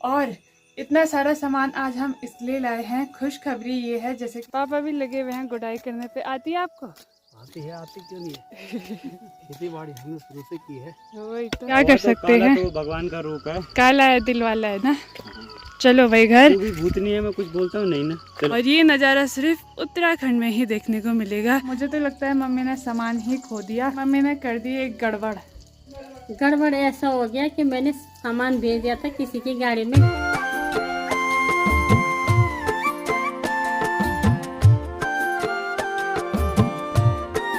और इतना सारा सामान आज हम इसलिए लाए हैं। खुशखबरी ये है, जैसे पापा भी लगे हुए हैं गुड़ाई करने पे। आती है आपको? आती क्यों नहीं है। खेती बाड़ी हमने शुरू से की है। वही तो क्या कर सकते हैं, तो भगवान का रूप है। काला है दिल वाला है ना। चलो भाई घर भी भूतनी है, मैं कुछ बोलता हूँ नहीं ना। और ये नज़ारा सिर्फ उत्तराखंड में ही देखने को मिलेगा। मुझे तो लगता है मम्मी ने सामान ही खो दिया। मम्मी ने कर दी एक गड़बड़। गड़बड़ ऐसा हो गया कि मैंने सामान भेज दिया था किसी की गाड़ी में।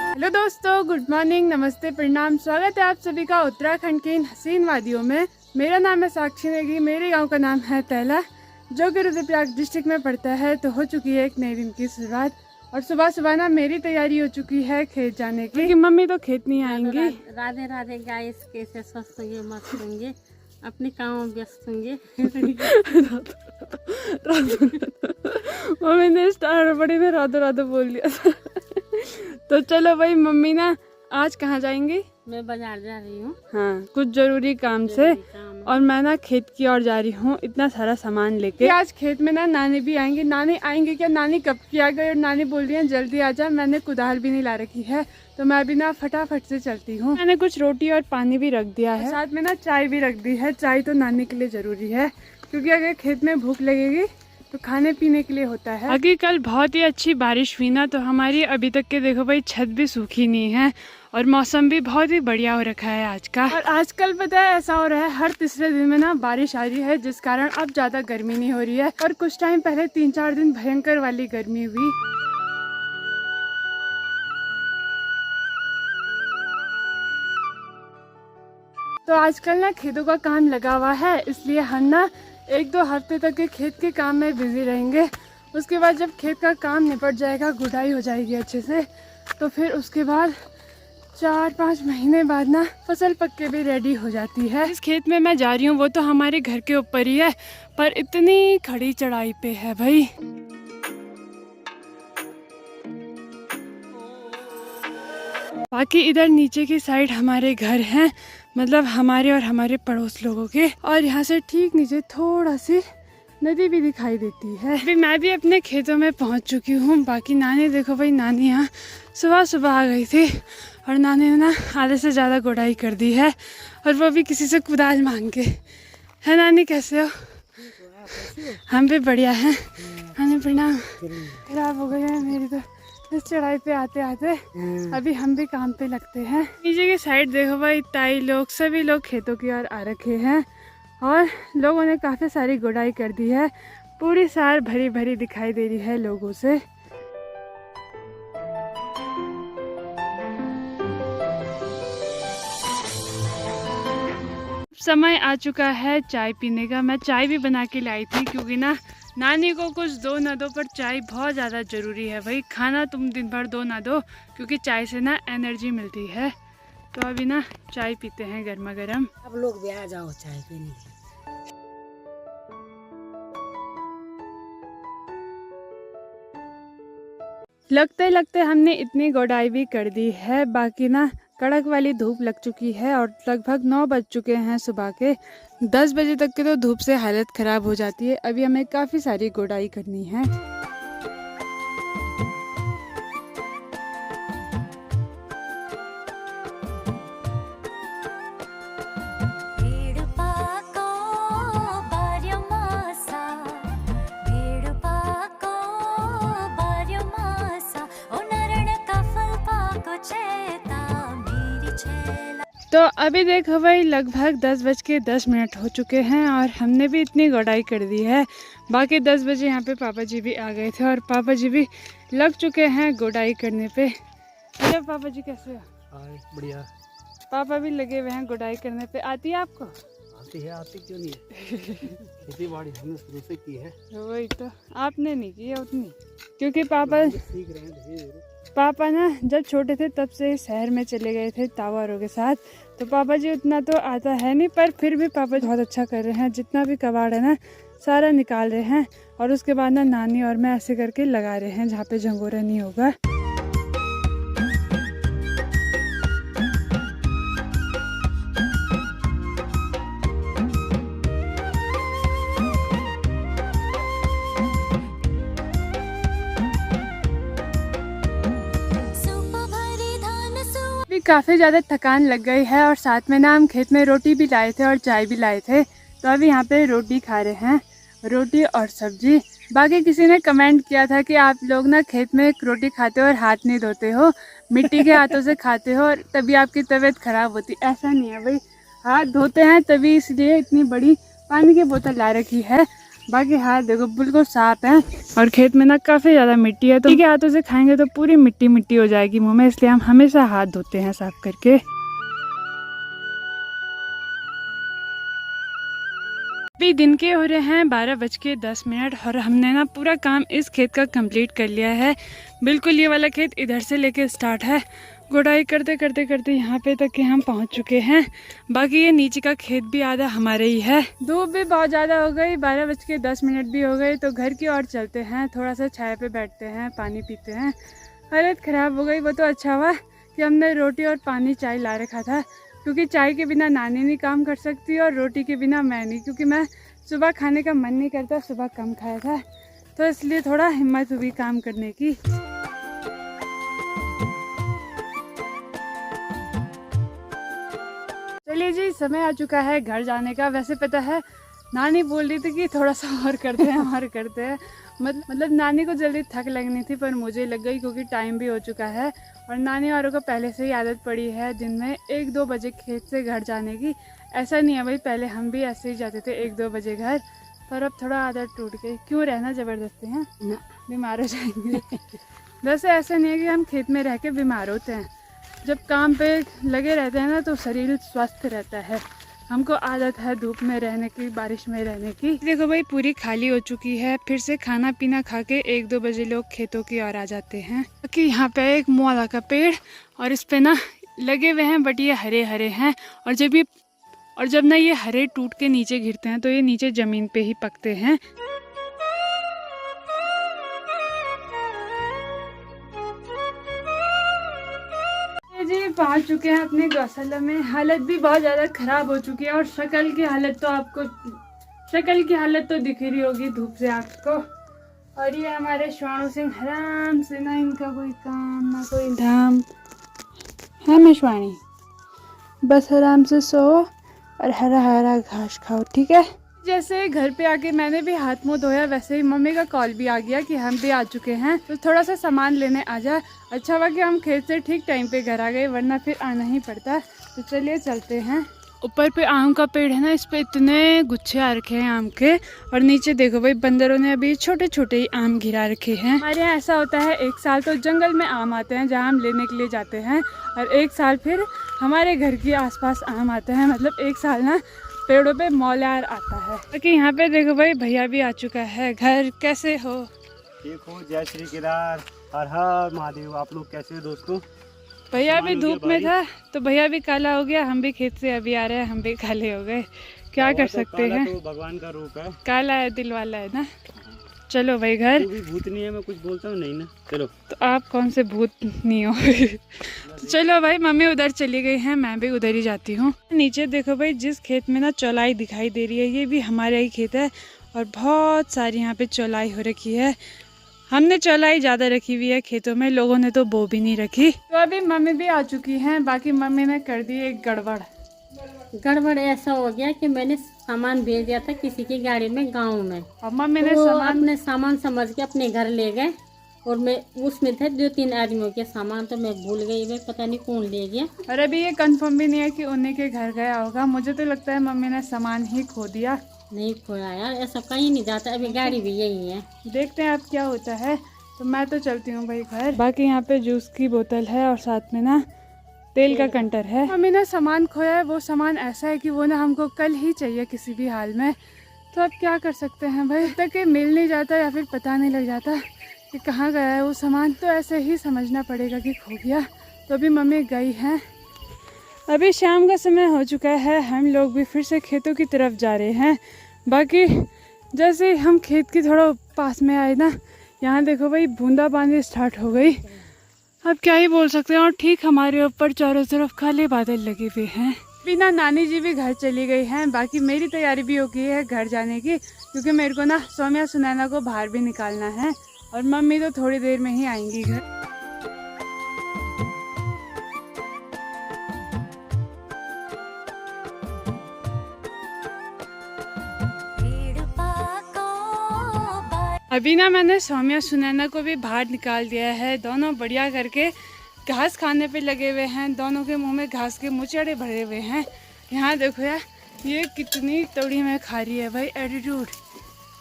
हेलो दोस्तों, गुड मॉर्निंग, नमस्ते, प्रणाम। स्वागत है आप सभी का उत्तराखंड के इन हसीन वादियों में। मेरा नाम है साक्षी नेगी। मेरे गांव का नाम है तैला, जो कि रुद्रप्रयाग डिस्ट्रिक्ट में पड़ता है। तो हो चुकी है एक नए दिन की शुरुआत और सुबह सुबह ना मेरी तैयारी हो चुकी है खेत जाने की, क्योंकि मम्मी तो खेत नहीं आएंगी। राधे राधे गाइस, कैसे स्वस्थ होंगे, मस्त होंगे, अपने काम में व्यस्त होंगे। मम्मी ने स्टार बड़ी में राधो राधो बोल दिया था। तो चलो भाई, मम्मी ना आज कहाँ जाएंगी? मैं बाजार जा रही हूँ। हाँ, कुछ जरूरी काम से। और मैं ना खेत की ओर जा रही हूँ इतना सारा सामान लेके। आज खेत में ना नानी भी आएंगी। नानी आएंगी क्या, नानी कब की आ गई और नानी बोल रही है जल्दी आ जा। मैंने कुदाल भी नहीं ला रखी है, तो मैं अभी ना फटाफट से चलती हूँ। मैंने कुछ रोटी और पानी भी रख दिया है, साथ में ना चाय भी रख दी है। चाय तो नानी के लिए जरूरी है, क्योंकि अगर खेत में भूख लगेगी तो खाने पीने के लिए होता है। अभी कल बहुत ही अच्छी बारिश हुई ना, तो हमारी अभी तक के देखो भाई छत भी सूखी नहीं है और मौसम भी बहुत ही बढ़िया हो रखा है आज का। और आजकल पता है ऐसा हो रहा है, हर तीसरे दिन में ना बारिश आ रही है, जिस कारण अब ज्यादा गर्मी नहीं हो रही है। और कुछ टाइम पहले 3-4 दिन भयंकर वाली गर्मी हुई। तो आजकल ना खेतों का काम लगा हुआ है, इसलिए हम ना 1-2 हफ्ते तक के खेत के काम में बिजी रहेंगे। उसके बाद जब खेत का काम निपट जाएगा, गुड़ाई हो जाएगी अच्छे से, तो फिर उसके बाद 4-5 महीने बाद ना फसल पक के भी रेडी हो जाती है। इस खेत में मैं जा रही हूँ वो तो हमारे घर के ऊपर ही है, पर इतनी खड़ी चढ़ाई पे है भाई। बाकी इधर नीचे की साइड हमारे घर हैं, मतलब हमारे और हमारे पड़ोस लोगों के। और यहाँ से ठीक नीचे थोड़ा सी नदी भी दिखाई देती है। अभी मैं भी अपने खेतों में पहुँच चुकी हूँ। बाकी नानी देखो भाई, नानी यहाँ सुबह सुबह आ गई थी और नानी ने ना आधे से ज़्यादा गुड़ाई कर दी है, और वो भी किसी से कुदाल मांग के। है नानी, कैसे हो? हम भी बढ़िया हैं। नानी प्रणाम। खराब हो गई है मेरी तो इस चढ़ाई पे आते आते। अभी हम भी काम पे लगते हैं। नीचे की साइड देखो भाई, ताई लोग सभी लोग खेतों की ओर आ रखे हैं और लोगों ने काफ़ी सारी गुड़ाई कर दी है। पूरी सार भरी भरी दिखाई दे रही है लोगों से। समय आ चुका है चाय पीने का। मैं चाय भी बना के लाई थी, क्योंकि ना नानी को कुछ दो ना दो पर चाय बहुत ज़्यादा ज़रूरी है भाई। खाना तुम दिन भर दो ना दो, क्योंकि चाय से ना एनर्जी मिलती है। तो अभी ना चाय पीते हैं गर्मा गर्म। अब लोग भी आ जाओ चाय पीने। लगते लगते हमने इतनी गुड़ाई भी कर दी है। बाकी ना कड़क वाली धूप लग चुकी है और लगभग 9 बज चुके हैं सुबह के। 10 बजे तक के तो धूप से हालत ख़राब हो जाती है। अभी हमें काफ़ी सारी गुड़ाई करनी है। तो अभी देखो भाई, लगभग 10:10 हो चुके हैं और हमने भी इतनी गुड़ाई कर दी है। बाकी 10 बजे यहाँ पे पापा जी भी आ गए थे और पापा जी भी लग चुके हैं गुड़ाई करने पे। अरे पापा जी कैसे हो? बढ़िया। पापा भी लगे हुए हैं गुड़ाई करने पे। आती है आपको? आती क्यों नहीं है। खेती बाड़ी हमने शुरू से की है। वही तो, आपने नहीं की है उतनी, क्योंकि पापा सीख रहे हैं धीरे-धीरे। पापा ना जब छोटे थे तब से शहर में चले गए थे तावारों के साथ, तो पापा जी उतना तो आता है नहीं, पर फिर भी पापा बहुत अच्छा कर रहे हैं। जितना भी कबाड़ है ना सारा निकाल रहे हैं, और उसके बाद ना नानी और मैं ऐसे करके लगा रहे हैं जहाँ पे झंगोरा नहीं होगा। काफ़ी ज़्यादा थकान लग गई है और साथ में ना हम खेत में रोटी भी लाए थे और चाय भी लाए थे, तो अभी यहाँ पे रोटी खा रहे हैं, रोटी और सब्जी। बाकी किसी ने कमेंट किया था कि आप लोग ना खेत में रोटी खाते हो और हाथ नहीं धोते हो, मिट्टी के हाथों से खाते हो और तभी आपकी तबीयत ख़राब होती। ऐसा नहीं है भाई, हाथ धोते हैं तभी, इसलिए इतनी बड़ी पानी की बोतल ला रखी है। बाकी हाथ देखो बिल्कुल साफ है और खेत में ना काफ़ी ज़्यादा मिट्टी है, तो मिट्टी के हाथों से खाएंगे तो पूरी मिट्टी मिट्टी हो जाएगी मुंह में, इसलिए हम हमेशा हाथ धोते हैं साफ करके। अभी दिन के हो रहे हैं 12:10 और हमने ना पूरा काम इस खेत का कंप्लीट कर लिया है। बिल्कुल ये वाला खेत इधर से लेके स्टार्ट है, गुड़ाई करते करते करते यहाँ पे तक के हम पहुँच चुके हैं। बाकी ये नीचे का खेत भी आधा हमारे ही है। धूप भी बहुत ज़्यादा हो गई, 12:10 भी हो गई, तो घर की ओर चलते हैं, थोड़ा सा छाया पे बैठते हैं, पानी पीते हैं। हालत ख़राब हो गई, वो तो अच्छा हुआ कि हमने रोटी और पानी चाय ला रखा था, क्योंकि चाय के बिना नानी नहीं काम कर सकती और रोटी के बिना मैं नहीं, क्योंकि मैं सुबह खाने का मन नहीं करता, सुबह कम खाया था, तो इसलिए थोड़ा हिम्मत हुई काम करने की। चलिए जी, समय आ चुका है घर जाने का। वैसे पता है नानी बोल रही थी कि थोड़ा सा और करते हैं और करते हैं, मतलब नानी को जल्दी थक लगनी थी, पर मुझे लग गई क्योंकि टाइम भी हो चुका है और नानी वालों को पहले से ही आदत पड़ी है दिन में 1-2 बजे खेत से घर जाने की। ऐसा नहीं है भाई, पहले हम भी ऐसे ही जाते थे 1-2 बजे घर, पर अब थोड़ा आदत टूट गई। क्यों रहना ज़बरदस्ती है, बीमार हो जाएंगे। वैसे ऐसा नहीं है कि हम खेत में रह के बीमार होते हैं, जब काम पे लगे रहते हैं ना तो शरीर स्वस्थ रहता है। हमको आदत है धूप में रहने की, बारिश में रहने की। देखो भाई पूरी खाली हो चुकी है, फिर से खाना पीना खा के 1-2 बजे लोग खेतों की ओर आ जाते हैं। कि यहाँ पे एक मुआला का पेड़ और इस पे ना लगे हुए हैं, बट ये हरे हरे हैं, और जब ना ये हरे टूट के नीचे गिरते हैं तो ये नीचे जमीन पे ही पकते हैं। जी पहुंच चुके हैं अपने गौशाला में। हालत भी बहुत ज़्यादा ख़राब हो चुकी है और शक्ल की हालत तो दिख रही होगी धूप से आपको। और ये हमारे श्वाणु सिंह आराम से, ना इनका कोई काम ना कोई धाम है, मैं श्वाणी बस आराम से सो और हरा हरा घास खाओ, ठीक है। जैसे घर पे आके मैंने भी हाथ मुंह धोया, वैसे ही मम्मी का कॉल भी आ गया कि हम भी आ चुके हैं, तो थोड़ा सा सामान लेने आ जा। अच्छा हुआ कि हम खेत से ठीक टाइम पे घर आ गए, वरना फिर आना ही पड़ता। तो चलिए चलते हैं। ऊपर पे आम का पेड़ है ना, इस पे इतने गुच्छे आ रखे हैं आम के, और नीचे देखो भाई बंदरों ने अभी छोटे छोटे ही आम गिरा रखे हैं। हमारे यहाँ ऐसा होता है, 1 साल तो जंगल में आम आते हैं जहाँ हम लेने के लिए जाते हैं, और 1 साल फिर हमारे घर के आसपास आम आते हैं। मतलब 1 साल ना पेड़ों पे मौलार आता है। क्योंकि यहाँ पे देखो भाई भैया भी आ चुका है घर। कैसे हो? ठीक हो? जय श्री केदार, हर हर महादेव। आप लोग कैसे हो दोस्तों? भैया भी धूप में था तो भैया भी काला हो गया, हम भी खेत से अभी आ रहे हैं, हम भी काले हो गए। क्या कर सकते हैं, तो भगवान का रूप है, काला है दिल वाला है ना। चलो भाई घर। भी भूतनी है, मैं कुछ बोलता हूँ नहीं ना। चलो तो आप कौन से भूत नहीं हो? तो चलो भाई, मम्मी उधर चली गई हैं, मैं भी उधर ही जाती हूँ। नीचे देखो भाई, जिस खेत में ना चौलाई दिखाई दे रही है, ये भी हमारा ही खेत है, और बहुत सारी यहाँ पे चौलाई हो रखी है। हमने चौलाई ज़्यादा रखी हुई है खेतों में, लोगों ने तो बो भी नहीं रखी। तो अभी मम्मी भी आ चुकी हैं, बाकी मम्मी ने कर दी एक गड़बड़ ऐसा हो गया कि मैंने सामान भेज दिया था किसी की गाड़ी में गांव में, और मम्मी ने तो अपने सामान समझ के अपने घर ले गए, और मैं उसमें थे 2-3 आदमियों के सामान, तो मैं भूल गई, वे पता नहीं कौन ले गया। और अभी ये कंफर्म भी नहीं है कि उन्हीं के घर गया होगा, मुझे तो लगता है मम्मी ने सामान ही खो दिया। नहीं खोया यार, ऐसा कहीं नहीं जाता, अभी गाड़ी भी यही है। देखते हैं अब क्या होता है। तो मैं तो चलती हूँ भाई घर। बाकी यहाँ पे जूस की बोतल है और साथ में ना तेल का कंटर है। मम्मी ने सामान खोया है, वो सामान ऐसा है कि वो ना हमको कल ही चाहिए किसी भी हाल में। तो अब क्या कर सकते हैं भाई, जब तक ये मिल नहीं जाता या फिर पता नहीं लग जाता कि कहाँ गया है वो सामान, तो ऐसे ही समझना पड़ेगा कि खो गया। तो अभी मम्मी गई हैं। अभी शाम का समय हो चुका है, हम लोग भी फिर से खेतों की तरफ जा रहे हैं। बाकी जैसे हम खेत की थोड़ा पास में आए ना, यहाँ देखो भाई बूंदाबांदी स्टार्ट हो गई। अब क्या ही बोल सकते हैं। और ठीक हमारे ऊपर चारों तरफ काले बादल लगे हुए हैं। बिना नानी जी भी घर चली गई हैं। बाकी मेरी तैयारी भी हो गई है घर जाने की, क्योंकि मेरे को ना सौम्या सुनैना को बाहर भी निकालना है, और मम्मी तो थोड़ी देर में ही आएंगी घर। अभी ना मैंने सौम्या सुनैना को भी बाहर निकाल दिया है। दोनों बढ़िया करके घास खाने पे लगे हुए हैं। दोनों के मुंह में घास के मुचड़े भरे हुए हैं। यहाँ देखो यार, ये कितनी तोड़ी में खा रही है भाई, एटीट्यूड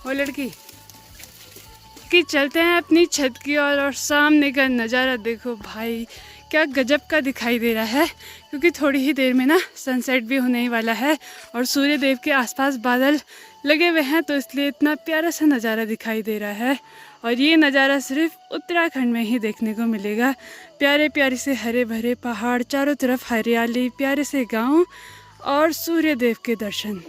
वो लड़की कि चलते हैं अपनी छत की ओर और सामने का नज़ारा देखो भाई, क्या गजब का दिखाई दे रहा है। क्योंकि थोड़ी ही देर में ना सनसेट भी होने ही वाला है और सूर्य देव के आसपास बादल लगे हुए हैं, तो इसलिए इतना प्यारा सा नज़ारा दिखाई दे रहा है। और ये नज़ारा सिर्फ उत्तराखंड में ही देखने को मिलेगा। प्यारे प्यारे से हरे भरे पहाड़, चारों तरफ हरियाली, प्यारे से गाँव और सूर्य देव के दर्शन।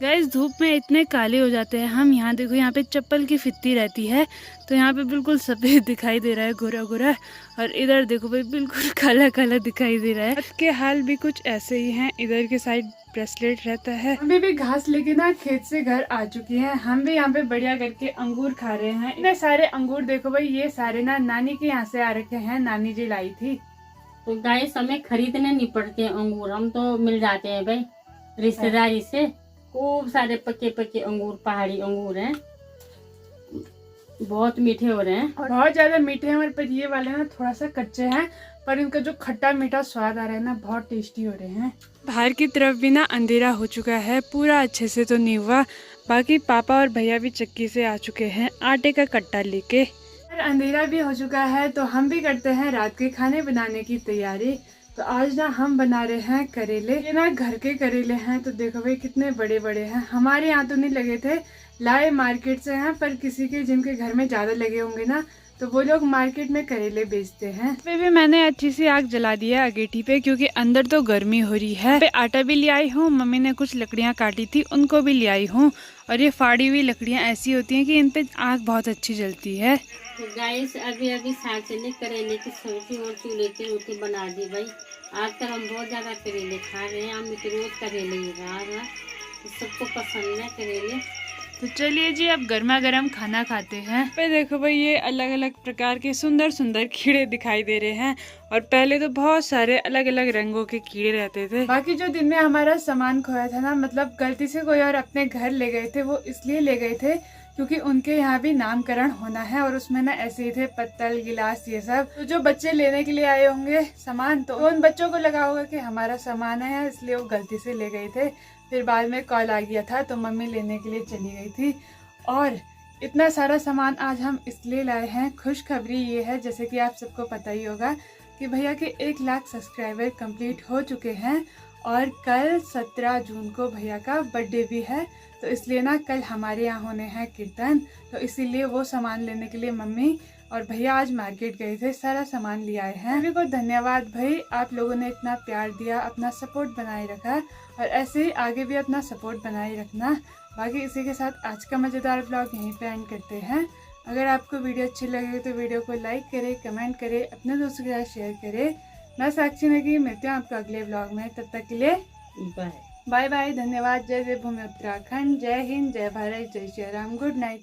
गाइस धूप में इतने काले हो जाते हैं हम। यहाँ देखो, यहाँ पे चप्पल की फित्ती रहती है तो यहाँ पे बिल्कुल सफ़ेद दिखाई दे रहा है, गोरा गोरा। और इधर देखो भाई, बिल्कुल काला काला दिखाई दे रहा है। हाथ के हाल भी कुछ ऐसे ही हैं। इधर के साइड ब्रेसलेट रहता है। हम भी घास लेके ना खेत से घर आ चुकी हैं। हम भी यहाँ पे बढ़िया करके अंगूर खा रहे हैं। इतने सारे अंगूर देखो भाई, ये सारे ना नानी के यहाँ से आ रखे हैं, नानी जी लाई थी। तो गाइस हमें खरीदने नहीं पड़ते अंगूर, हम तो मिल जाते हैं भाई रिश्तेदारी से। खूब सारे पके पके अंगूर, पहाड़ी अंगूर हैं, बहुत मीठे हो रहे हैं, बहुत ज्यादा मीठे हैं। पर ये वाले ना थोड़ा सा कच्चे हैं, पर इनका जो खट्टा मीठा स्वाद आ रहा है ना, बहुत टेस्टी हो रहे हैं। बाहर की तरफ भी ना अंधेरा हो चुका है, पूरा अच्छे से तो नहीं हुआ। बाकी पापा और भैया भी चक्की से आ चुके हैं आटे का कट्टा लेके। अंधेरा भी हो चुका है तो हम भी करते हैं रात के खाने बनाने की तैयारी। तो आज ना हम बना रहे हैं करेले। ये ना घर के करेले हैं, तो देखो भाई कितने बड़े बड़े हैं। हमारे यहाँ तो नहीं लगे थे, लाए मार्केट से हैं। पर किसी के जिनके घर में ज्यादा लगे होंगे ना, तो वो लोग मार्केट में करेले बेचते हैं। फिर भी मैंने अच्छी सी आग जला दी है अगेठी पे, क्योंकि अंदर तो गर्मी हो रही है। पे आटा भी ले आई हूँ, मम्मी ने कुछ लकड़ियाँ काटी थी उनको भी ले आई हूँ। और ये फाड़ी हुई लकड़ियाँ ऐसी होती हैं कि इन पे आग बहुत अच्छी जलती है। तो गाइस अभी सास ने करेले की सब्जी और चूल्हे की रोटी बना दी भाई। आजकल हम बहुत ज्यादा करेले खा रहे हैं, हम तो रोज करेले ही खा रहे हैं, सबको पसंद है करेले। तो चलिए जी, अब गर्मा गर्म खाना खाते हैं। पे देखो भाई, ये अलग अलग प्रकार के सुंदर सुंदर कीड़े दिखाई दे रहे हैं। और पहले तो बहुत सारे अलग अलग रंगों के कीड़े रहते थे। बाकी जो दिन में हमारा सामान खोया था ना, मतलब गलती से कोई और अपने घर ले गए थे, वो इसलिए ले गए थे क्योंकि उनके यहाँ भी नामकरण होना है। और उसमें ना ऐसे ही थे पत्तल, गिलास, ये सब। तो जो बच्चे लेने के लिए आए होंगे सामान, तो उन बच्चों को लगा होगा कि हमारा सामान है, इसलिए वो गलती से ले गए थे। फिर बाद में कॉल आ गया था तो मम्मी लेने के लिए चली गई थी। और इतना सारा सामान आज हम इसलिए लाए हैं। खुशखबरी ये है, जैसे कि आप सबको पता ही होगा, कि भैया के 1 लाख सब्सक्राइबर कंप्लीट हो चुके हैं। और कल 17 जून को भैया का बर्थडे भी है, तो इसलिए ना कल हमारे यहाँ होने हैं कीर्तन। तो इसीलिए वो सामान लेने के लिए मम्मी और भैया आज मार्केट गए थे, सारा सामान ले आए हैं। सभी को धन्यवाद भाई, आप लोगों ने इतना प्यार दिया, अपना सपोर्ट बनाए रखा, और ऐसे ही आगे भी अपना सपोर्ट बनाए रखना। बाकी इसी के साथ आज का मज़ेदार ब्लॉग यहीं पे एंड करते हैं। अगर आपको वीडियो अच्छी लगे तो वीडियो को लाइक करें, कमेंट करें, अपने दोस्तों के साथ शेयर करें। मैं साक्षी नेगी, मिलती हूँ आपको अगले ब्लॉग में। तब तक के लिए बाय बाय बाय, धन्यवाद। जय देवभूमि उत्तराखंड, जय हिंद, जय भारत, जय श्री राम, गुड नाइट।